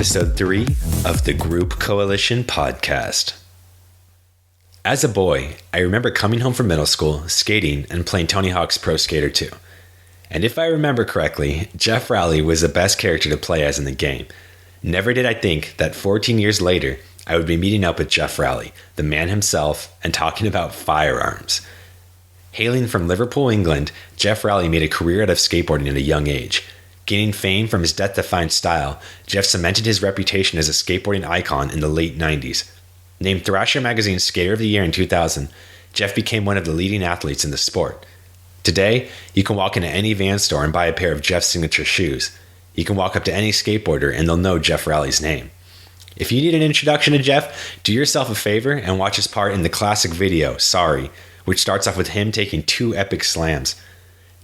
episode 3 of the Group Coalition podcast. As a boy, I remember coming home from middle school, skating, and playing Tony Hawk's Pro Skater 2. And if I remember correctly, Geoff Rowley was the best character to play as in the game. Never did I think that 14 years later, I would be meeting up with Geoff Rowley, the man himself, and talking about firearms. Hailing from Liverpool, England, Geoff Rowley made a career out of skateboarding at a young age. Gaining fame from his death-defying style, Geoff cemented his reputation as a skateboarding icon in the late 90s. Named Thrasher Magazine Skater of the Year in 2000, Geoff became one of the leading athletes in the sport. Today, you can walk into any Vans store and buy a pair of Geoff's signature shoes. You can walk up to any skateboarder and they'll know Geoff Rowley's name. If you need an introduction to Geoff, do yourself a favor and watch his part in the classic video, Sorry, which starts off with him taking 2 epic slams.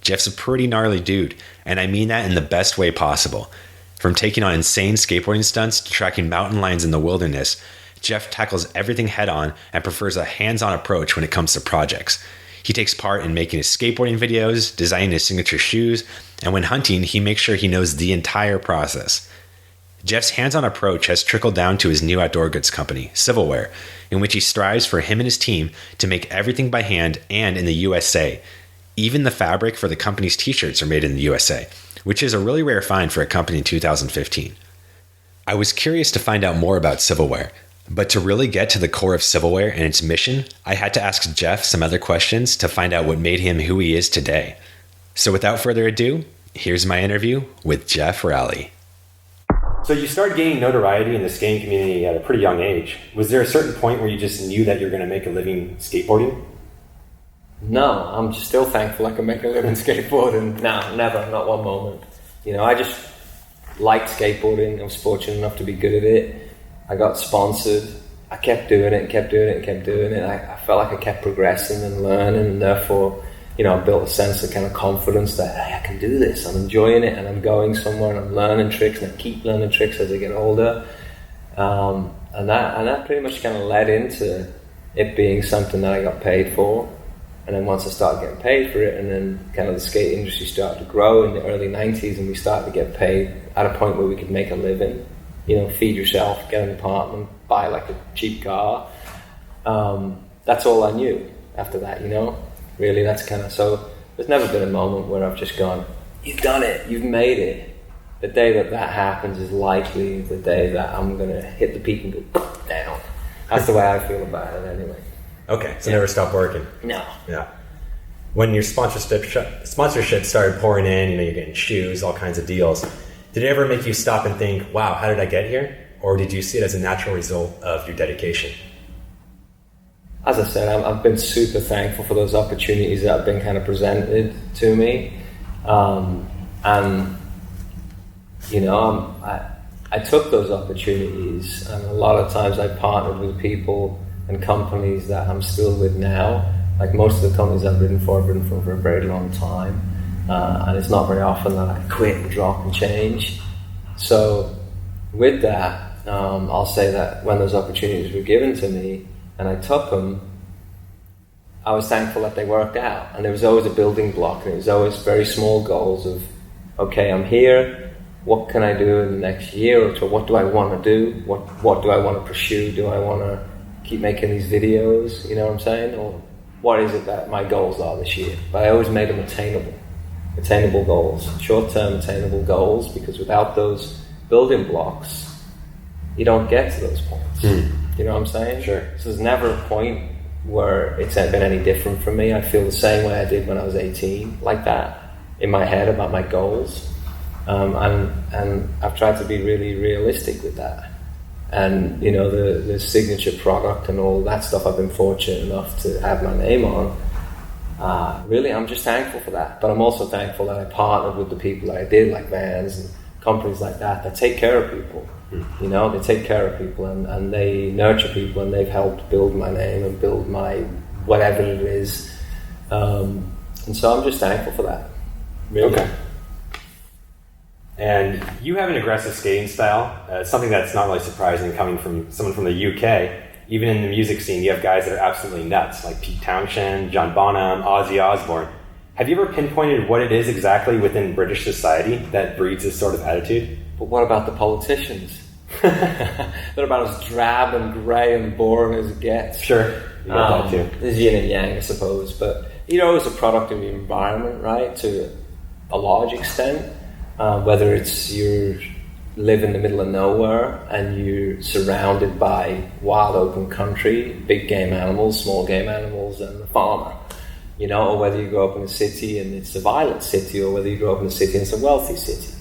Geoff's a pretty gnarly dude, and I mean that in the best way possible. From taking on insane skateboarding stunts to tracking mountain lions in the wilderness, Geoff tackles everything head-on and prefers a hands-on approach when it comes to projects. He takes part in making his skateboarding videos, designing his signature shoes, and when hunting, he makes sure he knows the entire process. Geoff's hands-on approach has trickled down to his new outdoor goods company, Civilware, in which he strives for him and his team to make everything by hand and in the USA. Even the fabric for the company's t-shirts are made in the USA, which is a really rare find for a company in 2015. I was curious to find out more about Civilware, but to really get to the core of Civilware and its mission, I had to ask Geoff some other questions to find out what made him who he is today. So without further ado, here's my interview with Geoff Rowley. So you started gaining notoriety in the skating community at a pretty young age. Was there a certain point where you just knew that you were going to make a living skateboarding? No, I'm just still thankful I can make a living skateboarding. No, never, not one moment. I just liked skateboarding. I was fortunate enough to be good at it. I got sponsored. I kept doing it. I felt like I kept progressing and learning, and therefore, I built a sense of kind of confidence that, hey, I can do this. I'm enjoying it, and I'm going somewhere, and I'm learning tricks, and I keep learning tricks as I get older. And that pretty much kind of led into it being something that I got paid for. And then once I started getting paid for it, and then kind of the skate industry started to grow in the early 90s, and we started to get paid at a point where we could make a living, feed yourself, get an apartment, buy like a cheap car. That's all I knew after that, really. That's kind of, so there's never been a moment where I've just gone, you've done it, you've made it. The day that happens is likely the day that I'm going to hit the peak and go down. That's the way I feel about it anyway. Okay, so never stopped working. No. Yeah. When your sponsorship started pouring in, you're getting shoes, all kinds of deals. Did it ever make you stop and think, wow, how did I get here? Or did you see it as a natural result of your dedication? As I said, I've been super thankful for those opportunities that have been kind of presented to me. I took those opportunities, and a lot of times I partnered with people and companies that I'm still with now. Like most of the companies I've ridden for for a very long time, and it's not very often that I quit and drop and change. So with that, I'll say that when those opportunities were given to me and I took them, I was thankful that they worked out. And there was always a building block, and it was always very small goals of, okay, I'm here, what can I do in the next year or two? What do I want to do? What do I want to pursue? Do I want to keep making these videos, you know what I'm saying? Or what is it that my goals are this year? But I always made them attainable goals, short-term attainable goals, because without those building blocks, you don't get to those points. You know what I'm saying? Sure. So there's never a point where it's been any different from me. I feel the same way I did when I was 18, like that, in my head about my goals. And I've tried to be really realistic with that. And the signature product and all that stuff I've been fortunate enough to have my name on. Really, I'm just thankful for that. But I'm also thankful that I partnered with the people that I did, like Vans and companies like that take care of people. They take care of people and they nurture people, and they've helped build my name and build my whatever it is. And so I'm just thankful for that. Really. Okay. And you have an aggressive skating style, something that's not really surprising coming from someone from the UK. Even in the music scene, you have guys that are absolutely nuts, like Pete Townshend, John Bonham, Ozzy Osbourne. Have you ever pinpointed what it is exactly within British society that breeds this sort of attitude? But what about the politicians? They're about as drab and grey and boring as it gets. Sure, you got that too. There's yin and yang, I suppose, but it's a product of your environment, right? To a large extent, whether it's you live in the middle of nowhere and you're surrounded by wild open country, big game animals, small game animals, and the farmer. Or whether you grow up in a city and it's a violent city, or whether you grow up in a city and it's a wealthy city.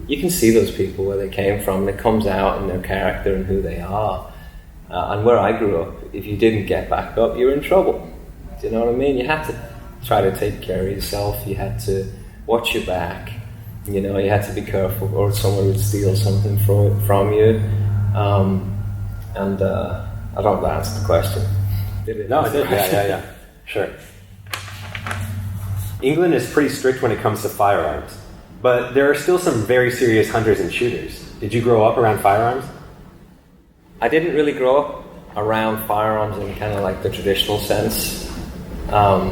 You can see those people where they came from, and it comes out in their character and who they are. And where I grew up, if you didn't get back up, you were in trouble. Do you know what I mean? You had to try to take care of yourself. You had to watch your back. You had to be careful, or someone would steal something from you. I don't know if that answered the question. Did it? No, it did. Yeah. Sure. England is pretty strict when it comes to firearms, but there are still some very serious hunters and shooters. Did you grow up around firearms? I didn't really grow up around firearms in kind of like the traditional sense. I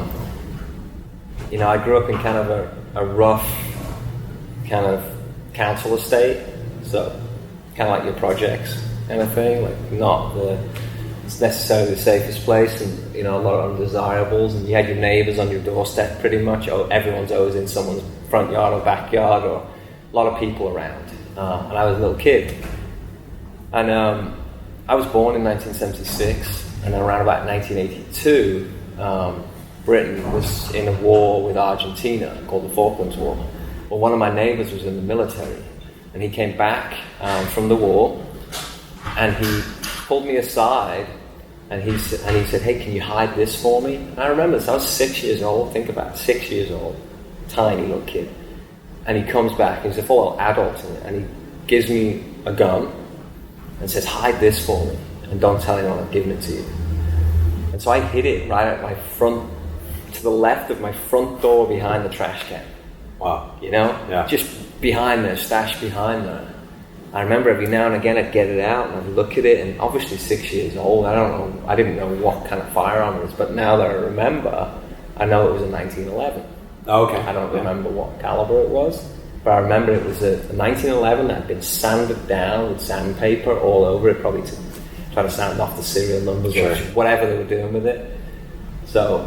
grew up in kind of a rough kind of council estate, so kind of like your projects kind of thing, like not it's necessarily the safest place, and a lot of undesirables, and you had your neighbours on your doorstep pretty much. Everyone's always in someone's front yard or backyard, or a lot of people around. And I was a little kid, and I was born in 1976, and then around about 1982, Britain was in a war with Argentina called the Falklands War. Well, one of my neighbours was in the military, and he came back from the war, and he pulled me aside, and he said, "Hey, can you hide this for me?" And I remember this. I was 6 years old. Think about it, 6 years old, tiny little kid. And he comes back. He's a full adult, and he gives me a gun and says, "Hide this for me, and don't tell anyone I've given it to you." And so I hid it right at my front, to the left of my front door, behind the trash can. Wow. Yeah. Just behind there, stashed behind there. I remember every now and again I'd get it out and I'd look at it, and obviously 6 years old, I didn't know what kind of firearm it was, but now that I remember, I know it was a 1911. Oh, okay. I don't remember what caliber it was, but I remember it was a 1911 that had been sanded down with sandpaper all over it, probably to try to sand off the serial numbers or whatever they were doing with it. So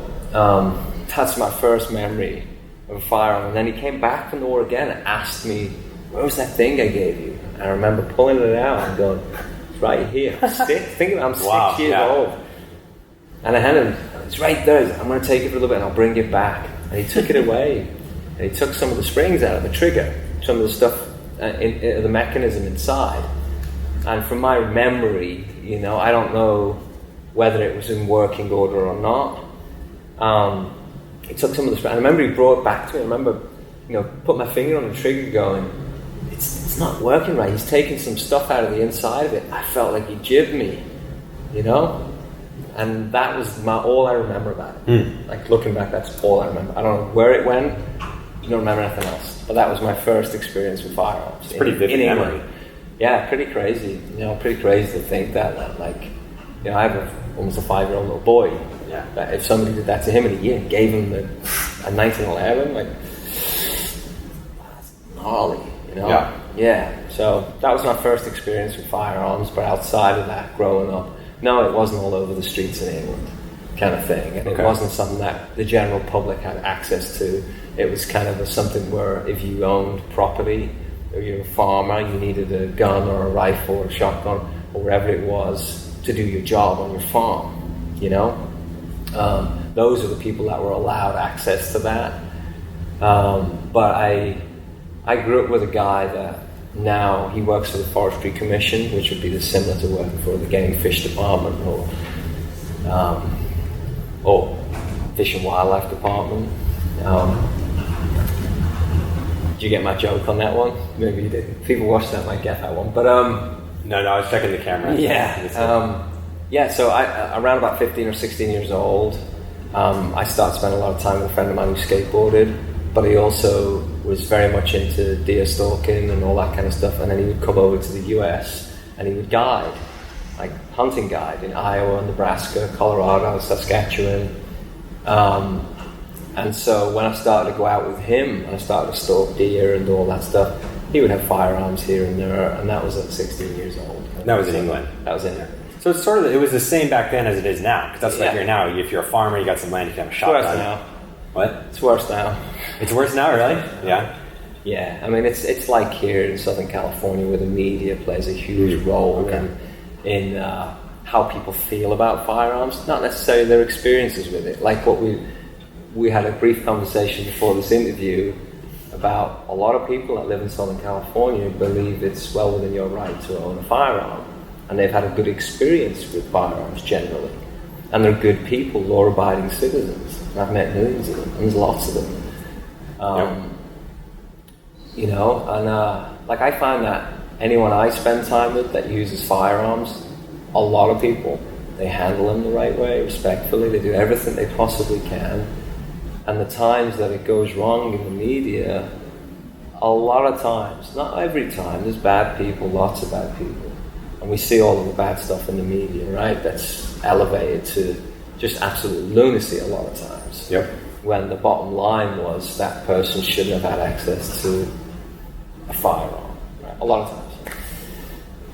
that's my first memory of a firearm. And then he came back from the war again and asked me, "Where was that thing I gave you?" And I remember pulling it out and going, "It's right here." I'm 6 years old. And I handed him, "It's right there. I'm going to take it for a little bit and I'll bring it back." And he took it away. And he took some of the springs out of the trigger, some of the stuff, the mechanism inside. And from my memory, I don't know whether it was in working order or not. He took some of the springs. I remember he brought it back to me. I remember, put my finger on the trigger going, it's not working right. He's taking some stuff out of the inside of it. I felt like he jibbed me, and that was all I remember about it. Like looking back, that's all I remember. I don't know where it went. I don't remember anything else. But that was my first experience with firearms. It's pretty vivid memory. Yeah, pretty crazy. Pretty crazy to think that I have almost a 5-year-old little boy. Yeah. That if somebody did that to him in a year and gave him a 1911, that's gnarly. Yeah. So that was my first experience with firearms, but outside of that, growing up, no, it wasn't all over the streets in England kind of thing, and it wasn't something that the general public had access to. It was kind of something where if you owned property, or you're a farmer, you needed a gun or a rifle or a shotgun or whatever it was to do your job on your farm, those are the people that were allowed access to that. But I grew up with a guy that now he works for the Forestry Commission, which would be similar to working for the Game and Fish Department or Fish and Wildlife Department. Did you get my joke on that one? Maybe you didn't. People watching that might get that one. But no, I was checking the camera. Yeah. So I around about 15 or 16 years old, I started spending a lot of time with a friend of mine who skateboarded, but he also was very much into deer stalking and all that kind of stuff. And then he would come over to the US and he would guide, like hunting guide in Iowa, Nebraska, Colorado, Saskatchewan. And so when I started to go out with him and I started to stalk deer and all that stuff, he would have firearms here and there, and that was at 16 years old. That was in England. That was in England. So it's sort of, it was the same back then as it is now. Because that's like here now. If you're a farmer, you got some land, you can have a shotgun. It's worse now. What? It's worse now. It's worse now, really? Yeah. Yeah, I mean, it's like here in Southern California where the media plays a huge role in how people feel about firearms, not necessarily their experiences with it. Like what we had a brief conversation before this interview about a lot of people that live in Southern California believe it's well within your right to own a firearm, and they've had a good experience with firearms generally, and they're good people, law-abiding citizens. And I've met millions of them, and there's lots of them. You know, and like I find that anyone I spend time with that uses firearms, a lot of people, they handle them the right way, respectfully. They do everything they possibly can. And the times that it goes wrong in the media, a lot of times, not every time, there's bad people, lots of bad people. And we see all of the bad stuff in the media, right? That's elevated to just absolute lunacy a lot of times. Yep. When the bottom line was that person shouldn't have had access to a firearm, right? A lot of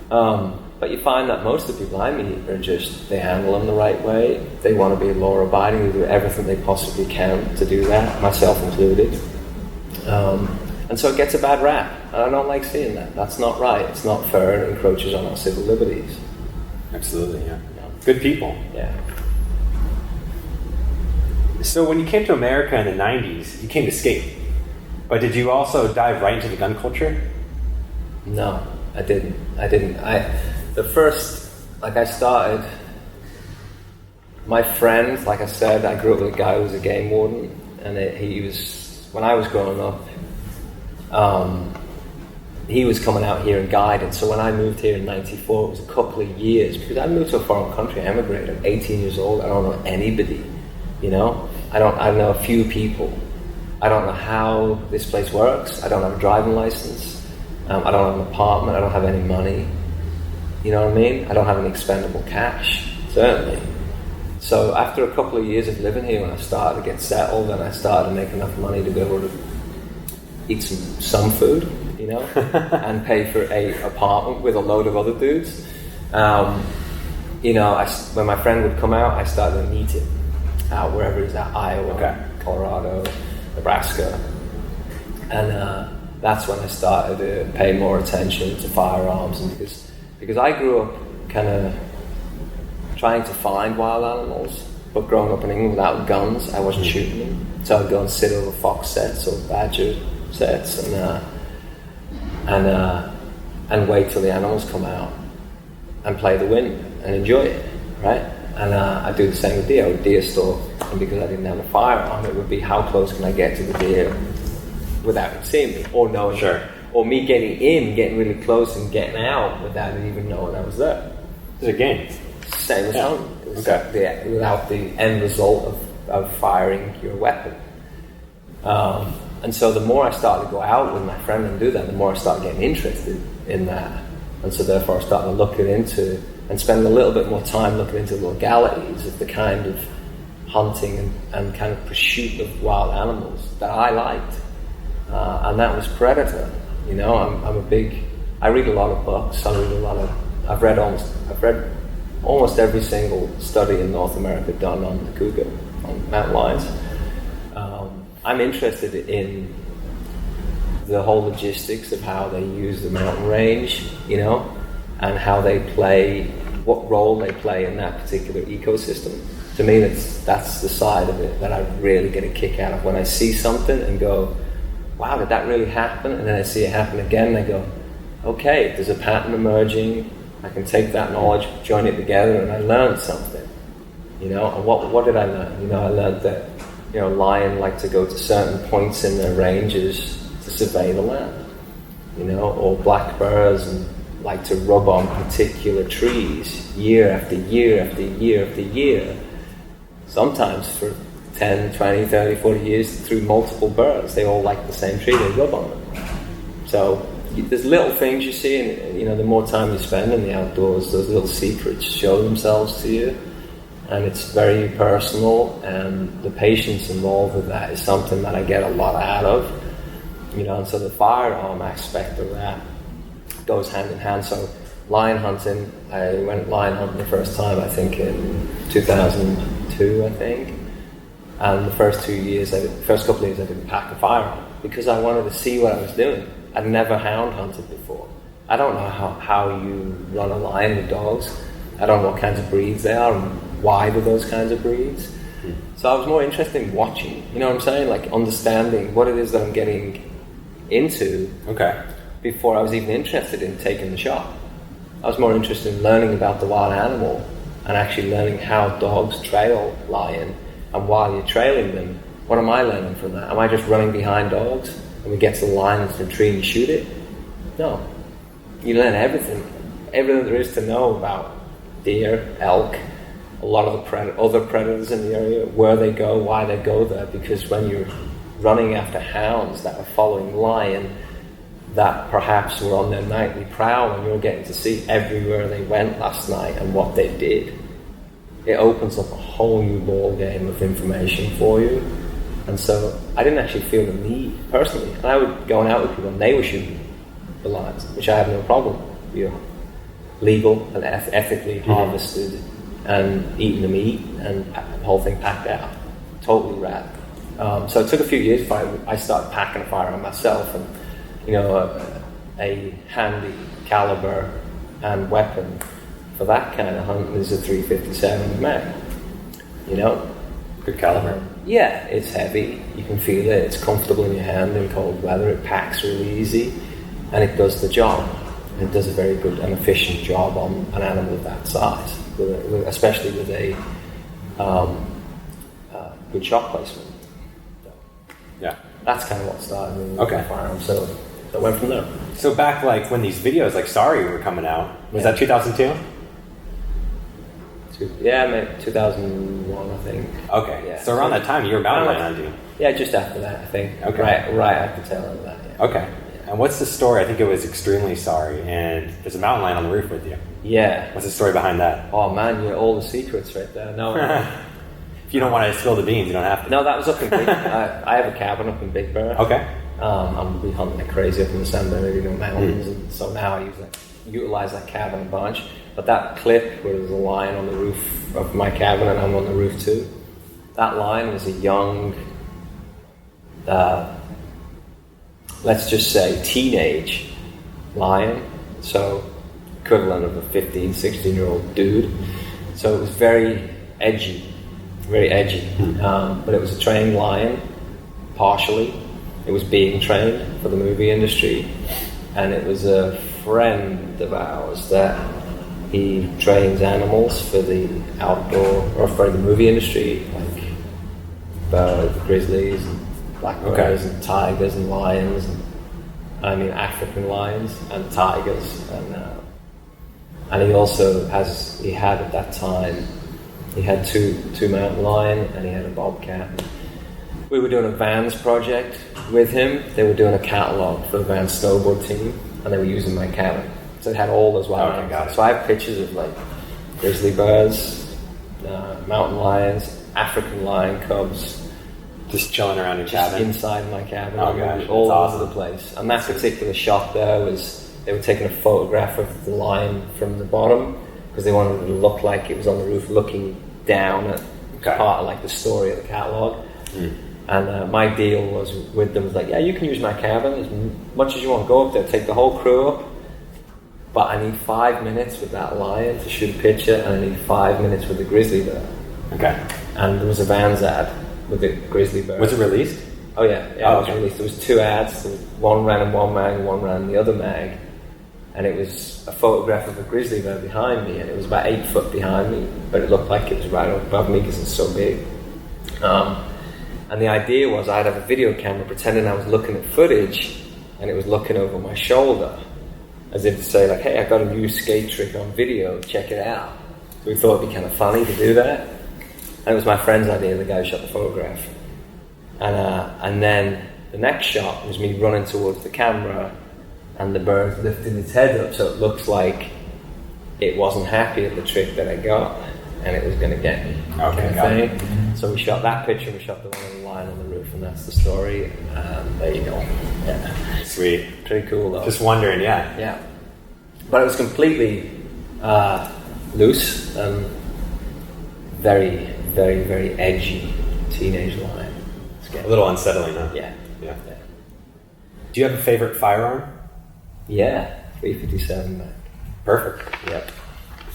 times. But you find that most of the people I meet are just, they handle them the right way. They want to be law-abiding. They do everything they possibly can to do that, myself included. And so it gets a bad rap. And I don't like seeing that. That's not right. It's not fair. It encroaches on our civil liberties. Absolutely, yeah. Good people. Yeah. So when you came to America in the 90s, you came to skate. But did you also dive right into the gun culture? No, I didn't. The first, like I started, my friend, like I said, I grew up with a guy who was a game warden, and he was, when I was growing up, he was coming out here and guiding. So when I moved here in 94, it was a couple of years, because I moved to a foreign country, I emigrated, I'm 18 years old, I don't know anybody, you know? I know a few people. I don't know how this place works. I don't have a driving license. I don't have an apartment. I don't have any money. You know what I mean? I don't have any expendable cash, certainly. So after a couple of years of living here, when I started to get settled and I started to make enough money to be able to eat some food, you know, and pay for an apartment with a load of other dudes, you know, when my friend would come out, I started to meet him out wherever he's at, Iowa, Colorado, Nebraska. And that's when I started to pay more attention to firearms, and because I grew up kind of trying to find wild animals, but growing up in England without guns, I wasn't shooting them. So I'd go and sit over fox sets or badger sets and wait till the animals come out and play the wind and enjoy it, right? And I'd do the same with deer. I would deer stalk, and because I didn't have a firearm, it would be how close can I get to the deer without him seeing me, or knowing, or me getting really close and getting out without it even knowing I was there. It's a game. Same as home. Without the end result of firing your weapon. And so the more I started to go out with my friend and do that, the more I started getting interested in that. And so therefore I started looking into and spend a little bit more time looking into the legalities of the kind of hunting and kind of pursuit of wild animals that I liked. And that was Predator. You know, I read a lot of books. I've read almost every single study in North America done on the cougar, on mountain lions. I'm interested in the whole logistics of how they use the mountain range, you know, and how they play, what role they play in that particular ecosystem. To me, that's the side of it that I really get a kick out of. When I see something and go, wow, did that really happen? And then I see it happen again and I go, okay, there's a pattern emerging. I can take that knowledge, join it together, and I learned something. You know, and what did I learn? You know, I learned that, you know, lion like to go to certain points in their ranges to survey the land. You know, or black bears and like to rub on particular trees year after year after year after year. Sometimes for 10, 20, 30, 40 years through multiple birds. They all like the same tree, they rub on them. So there's little things you see, and you know, the more time you spend in the outdoors, those little secrets show themselves to you, and it's very personal, and the patience involved with that is something that I get a lot out of. You know, and so the firearm aspect of that goes hand in hand. So lion hunting, I went lion hunting the first time, I think in 2002, I think. And the first couple of years I didn't pack a firearm because I wanted to see what I was doing. I'd never hound hunted before. I don't know how you run a lion with dogs. I don't know what kinds of breeds they are and why do those kinds of breeds. So I was more interested in watching, you know what I'm saying? Like understanding what it is that I'm getting into before I was even interested in taking the shot. I was more interested in learning about the wild animal and actually learning how dogs trail lion, and while you're trailing them, what am I learning from that? Am I just running behind dogs and we get to the lion into the tree and you shoot it? No. You learn everything there is to know about deer, elk, a lot of the other predators in the area, where they go, why they go there, because when you're running after hounds that are following lion that perhaps were on their nightly prowl and you're getting to see everywhere they went last night and what they did, it opens up a whole new ball game of information for you. And so I didn't actually feel the need personally, and I would go out with people and they were shooting the lions, which I have no problem, you know, legal and ethically harvested and eating the meat and the whole thing packed out, totally rad. So it took a few years before I started packing a firearm myself, and you know, a handy caliber and weapon for that kind of hunt is a 357 Mag. You know, good caliber. Yeah, it's heavy. You can feel it. It's comfortable in your hand in cold weather. It packs really easy, and it does the job. It does a very good and efficient job on an animal of that size, especially with a good shot placement. So, yeah, that's kind of what started me with firearms. So I went from there. So back like when these videos like Sorry were coming out, was that 2002? Yeah, maybe 2001, I think. Okay, yeah. So around that time you were mountain lion hunting. Yeah, just after that, I think. Okay. Right at the tail end of that, yeah. Okay. And what's the story? I think it was Extremely Sorry, and there's a mountain lion on the roof with you. Yeah. What's the story behind that? Oh man, you're all the secrets right there. No. If you don't want to spill the beans, you don't have to. No, that was up in Big I have a cabin up in Big Bear. Okay. I'm going to be hunting like crazy up in the San Bernardino Mountains, and so now I utilize that cabin a bunch. But that clip where there's a lion on the roof of my cabin and I'm on the roof too, that lion was a young, let's just say teenage lion, so equivalent of a 15, 16-year-old dude. So it was very edgy, but it was a trained lion, partially. It was being trained for the movie industry, and it was a friend of ours that he trains animals for the outdoor, or for the movie industry, like birds, grizzlies, and black bears, and tigers, and lions, and African lions, and tigers, and he also had at that time, he had two mountain lion, and he had a bobcat. We were doing a Vans project with him. They were doing a catalogue for the Vans snowboard team, and they were using my cabin. So it had all those wild animals. So I have pictures of like grizzly bears, mountain lions, African lion cubs, just chilling around your cabin, inside my cabin, all over the place. And that particular shot there was they were taking a photograph of the lion from the bottom because they wanted it to look like it was on the roof, looking down at part of like the story of the catalogue. And my deal was with them was like, yeah, you can use my cabin as much as you want. Go up there, take the whole crew up. But I need 5 minutes with that lion to shoot a picture, and I need 5 minutes with the grizzly bear. Okay. And there was a Vans ad with the grizzly bear. Was it released? Oh yeah, it was released. There was 2 ads. There was one ran in one mag, and one ran in the other mag. And it was a photograph of a grizzly bear behind me, and it was about 8 foot behind me, but it looked like it was right above me because it's so big. And the idea was I'd have a video camera pretending I was looking at footage, and it was looking over my shoulder, as if to say like, hey, I got a new skate trick on video, check it out. So we thought it'd be kind of funny to do that. And it was my friend's idea, the guy who shot the photograph. And then the next shot was me running towards the camera, and the bird lifting its head up so it looks like it wasn't happy at the trick that I got. and it was going to get me. Okay, got it. So we shot that picture, we shot the one on the line on the roof, and that's the story. There you go. Yeah. Sweet. Pretty cool though. Just wondering, yeah. Yeah. But it was completely loose and very, very, very edgy teenage line. A little unsettling, huh? Yeah. Do you have a favorite firearm? Yeah, 357 Mag. Perfect. Yep.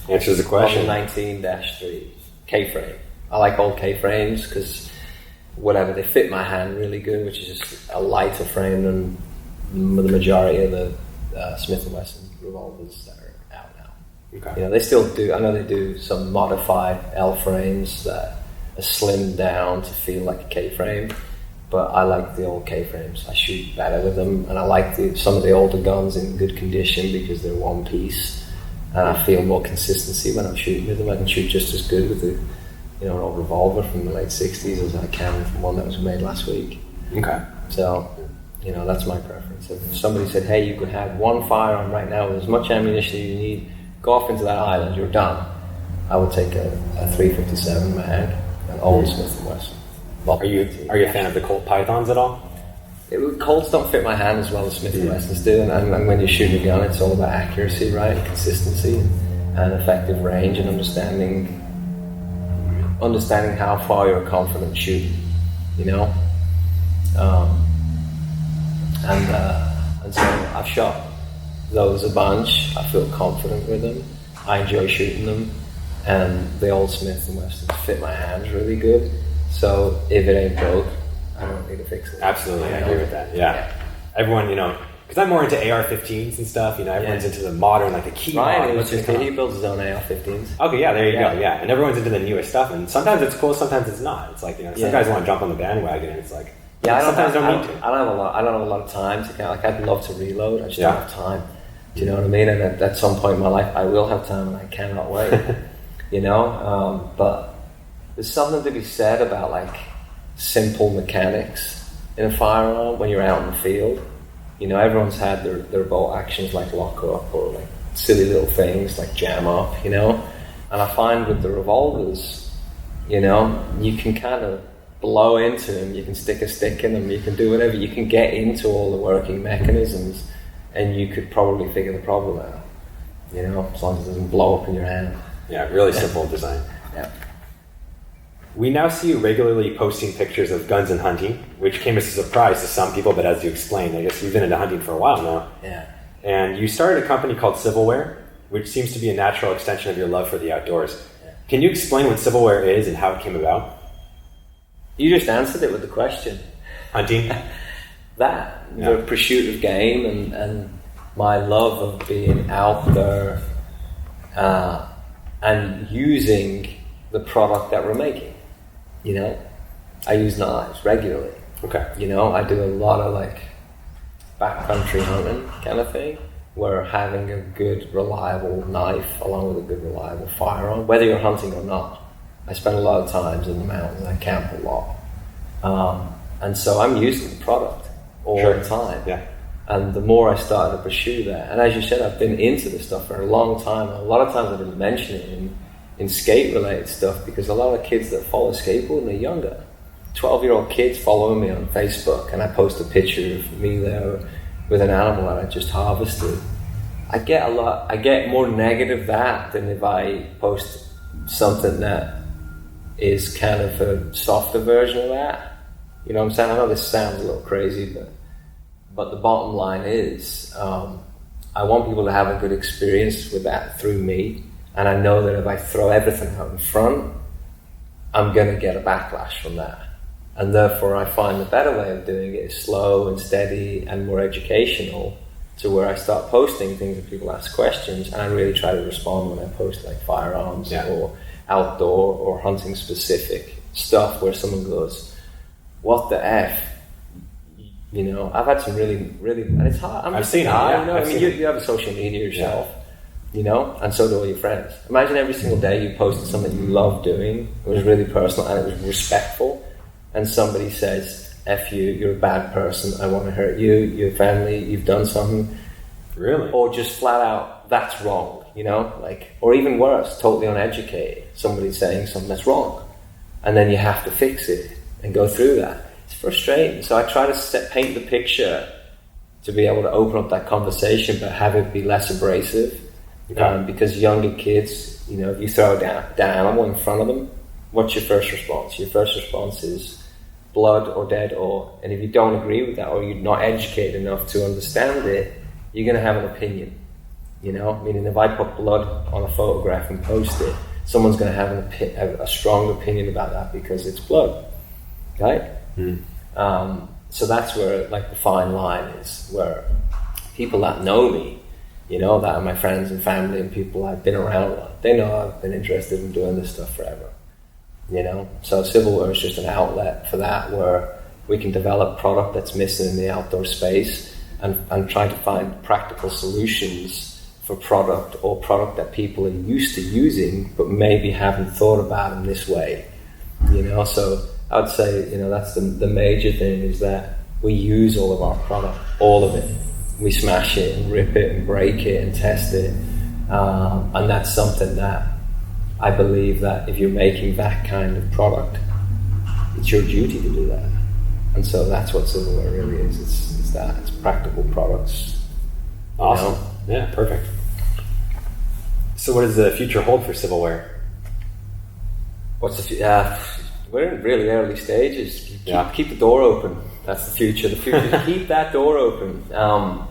Answers the question. 19-3 K-frame. I like old K-frames because whatever, they fit my hand really good, which is just a lighter frame than the majority of the Smith Wesson revolvers that are out now. Okay. You know, they still do. I know they do some modified L frames that are slimmed down to feel like a K-frame, but I like the old K-frames. I shoot better with them, and I like some of the older guns in good condition because they're one piece, and I feel more consistency when I'm shooting with them. I can shoot just as good with an old revolver from the late 60s as I can from one that was made last week. Okay. So, that's my preference. If somebody said, hey, you could have one firearm right now with as much ammunition as you need, go off into that island, you're done, I would take a 357 Mag, an old Smith Wesson. Are you a fan of the Colt Pythons at all? Colts don't fit my hand as well as Smith Wessons do, and when you're shooting a gun, it's all about accuracy, right? Consistency and effective range and understanding how far you're confident shooting, and so I've shot those a bunch. I feel confident with them. I enjoy shooting them, and the old Smith and Wessons fit my hands really good. So if it ain't broke, I don't need to fix it. Absolutely, I agree with that. Yeah. Everyone, because I'm more into AR-15s and stuff. Everyone's into the modern, like the key. Ryan, he builds his own AR-15s. Okay, yeah, there you go. Yeah, and everyone's into the newest stuff, and sometimes it's cool, sometimes it's not. It's like some guys want to jump on the bandwagon, and it's like sometimes don't need to. I don't have a lot of time to I'd love to reload. I just don't have time. Do you know what I mean? And at some point in my life, I will have time, and I cannot wait. But there's something to be said about like simple mechanics in a firearm when you're out in the field. Everyone's had their bolt actions like lock up or like silly little things like jam up, and I find with the revolvers, you can kind of blow into them, you can stick a stick in them, you can do whatever, you can get into all the working mechanisms, and you could probably figure the problem out, as long as it doesn't blow up in your hand. Yeah, really simple design. Yeah. We now see you regularly posting pictures of guns and hunting, which came as a surprise to some people, but as you explained, I guess you've been into hunting for a while now. Yeah. And you started a company called Civilware, which seems to be a natural extension of your love for the outdoors. Yeah. Can you explain what Civilware is and how it came about? You just answered it with the question. Hunting? The pursuit of game and my love of being out there and using the product that we're making. I use knives regularly. Okay. I do a lot of like backcountry hunting kind of thing, where having a good, reliable knife along with a good, reliable firearm, whether you're hunting or not. I spend a lot of times in the mountains. I camp a lot. And so I'm using the product all the time. Yeah. And the more I started to pursue that, and as you said, I've been into this stuff for a long time. A lot of times I didn't mention it in skate-related stuff because a lot of kids that follow skateboarding are younger. 12-year-old kids following me on Facebook, and I post a picture of me there with an animal that I just harvested. I get more negative that than if I post something that is kind of a softer version of that. You know what I'm saying? I know this sounds a little crazy, but the bottom line is I want people to have a good experience with that through me. And I know that if I throw everything out in front, I'm going to get a backlash from that. And therefore, I find the better way of doing it is slow and steady and more educational, to where I start posting things that people ask questions, and I really try to respond when I post like firearms or outdoor or hunting specific stuff where someone goes, what the F? I've had some really, and it's hard. I've seen it. Yeah, you have a social media yourself. And so do all your friends. Imagine every single day you posted something you love doing, it was really personal and it was respectful, and somebody says, F you, you're a bad person, I want to hurt you, your family, you've done something. Really? Or just flat out, that's wrong. you know, like, or even worse, totally uneducated. Somebody's saying something that's wrong, and then you have to fix it and go through that. It's frustrating. So I try to paint the picture to be able to open up that conversation, but have it be less abrasive. Because younger kids, you know, if you throw down an animal in front of them, what's your first response? Your first response is blood or dead or, and if you don't agree with that, or you're not educated enough to understand it, you're going to have an opinion, you know? Meaning if I put blood on a photograph and post it, someone's going to have a strong opinion about that because it's blood, right? So that's where, like, the fine line is, where people that know me, you know, that are my friends and family and people I've been around, they know I've been interested in doing this stuff forever, you know? So Civilware is just an outlet for that, where we can develop product that's missing in the outdoor space and try to find practical solutions for product that people are used to using but maybe haven't thought about in this way, you know? So I would say, you know, that's the major thing, is that we use all of our product, all of it. We smash it and rip it and break it and test it. And that's something that I believe that if you're making that kind of product, it's your duty to do that. And so that's what Civilware really is. It's that. It's practical products. Awesome. You know? Yeah, perfect. So what does the future hold for Civilware? What's the future? We're in really early stages. Keep the door open. That's the future. The future is keep that door open. No,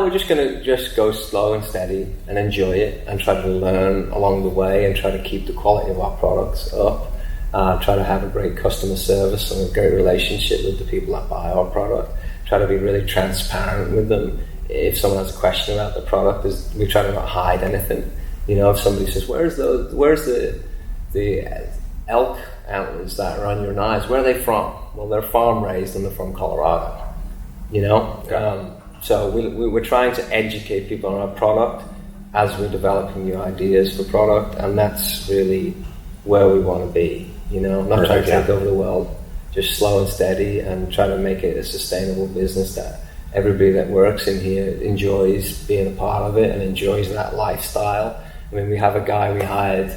we're just going to go slow and steady and enjoy it and try to learn along the way and try to keep the quality of our products up. Try to have a great customer service and a great relationship with the people that buy our product. Try to be really transparent with them. If someone has a question about the product, we try to not hide anything. You know, if somebody says, where's the elk antlers that are on your knives, where are they from? Well, they're farm raised and they're from Colorado, you know? Okay. So we're trying to educate people on our product as we're developing new ideas for product, and that's really where we want to be, you know? Not trying to take over the world, just slow and steady and try to make it a sustainable business that everybody that works in here enjoys being a part of it and enjoys that lifestyle. I mean, we have a guy we hired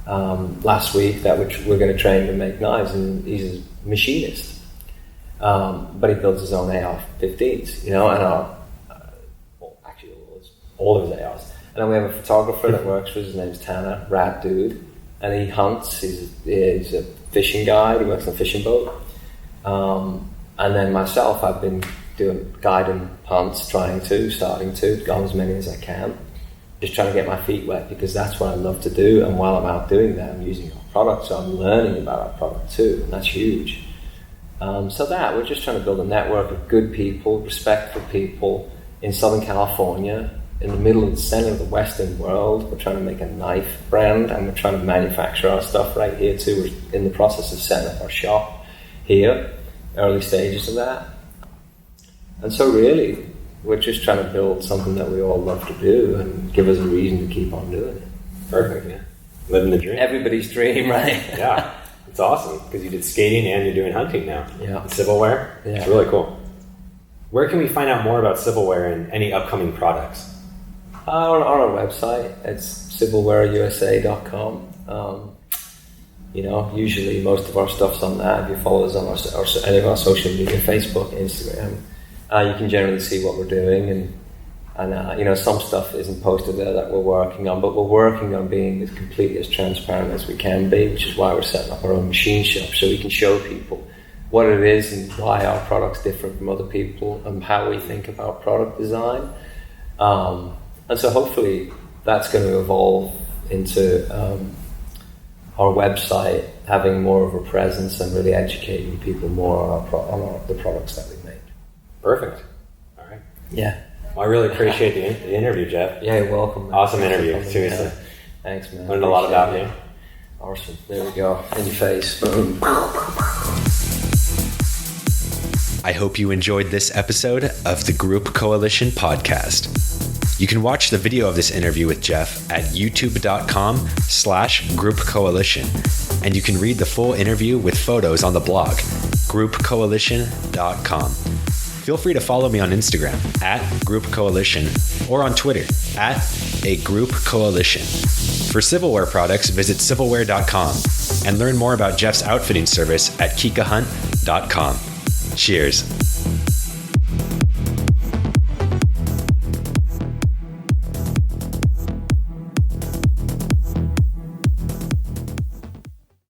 last week that we're going to train to make knives, and he's a machinist, but he builds his own AR-15s, you know, and actually all of his ARs. And then we have a photographer that works for us. His name's Tanner, rad dude, and he hunts. He's a fishing guide. He works on a fishing boat. And then myself, I've been guiding hunts, starting to go on as many as I can. Just trying to get my feet wet, because that's what I love to do. And while I'm out doing that, I'm using our product, so I'm learning about our product too, and that's huge. So we're just trying to build a network of good people, respectful people in Southern California, in the middle of the center of the Western world. We're trying to make a knife brand, and we're trying to manufacture our stuff right here too. We're in the process of setting up our shop here, early stages of that. And so really, we're just trying to build something that we all love to do and give us a reason to keep on doing it. Perfect, yeah. Living the dream. Everybody's dream, right? Yeah, it's awesome, because you did skating and you're doing hunting now. Yeah. Civilware, yeah. It's really cool. Where can we find out more about Civilware and any upcoming products? On our website, it's civilwareusa.com. You know, usually most of our stuff's on that. If you follow us on any of our social media, Facebook, Instagram, you can generally see what we're doing, and you know, some stuff isn't posted there that we're working on, but we're working on being as completely as transparent as we can be, which is why we're setting up our own machine shop, so we can show people what it is and why our product's different from other people and how we think about product design. And so hopefully that's going to evolve into our website having more of a presence and really educating people more on the products that we make. Perfect. All right. Yeah. Well, I really appreciate the interview, Geoff. Yeah, you're welcome. Man. Awesome interview, seriously. Yeah. Thanks, man. Learned a lot about you. Awesome. There we go. In your face. Boom. I hope you enjoyed this episode of the Group Coalition podcast. You can watch the video of this interview with Geoff at youtube.com/Group Coalition, and you can read the full interview with photos on the blog, groupcoalition.com. Feel free to follow me on Instagram @Group Coalition or on Twitter a group coalition. For Civilware products, visit civilware.com and learn more about Geoff's outfitting service at kikahunt.com. Cheers.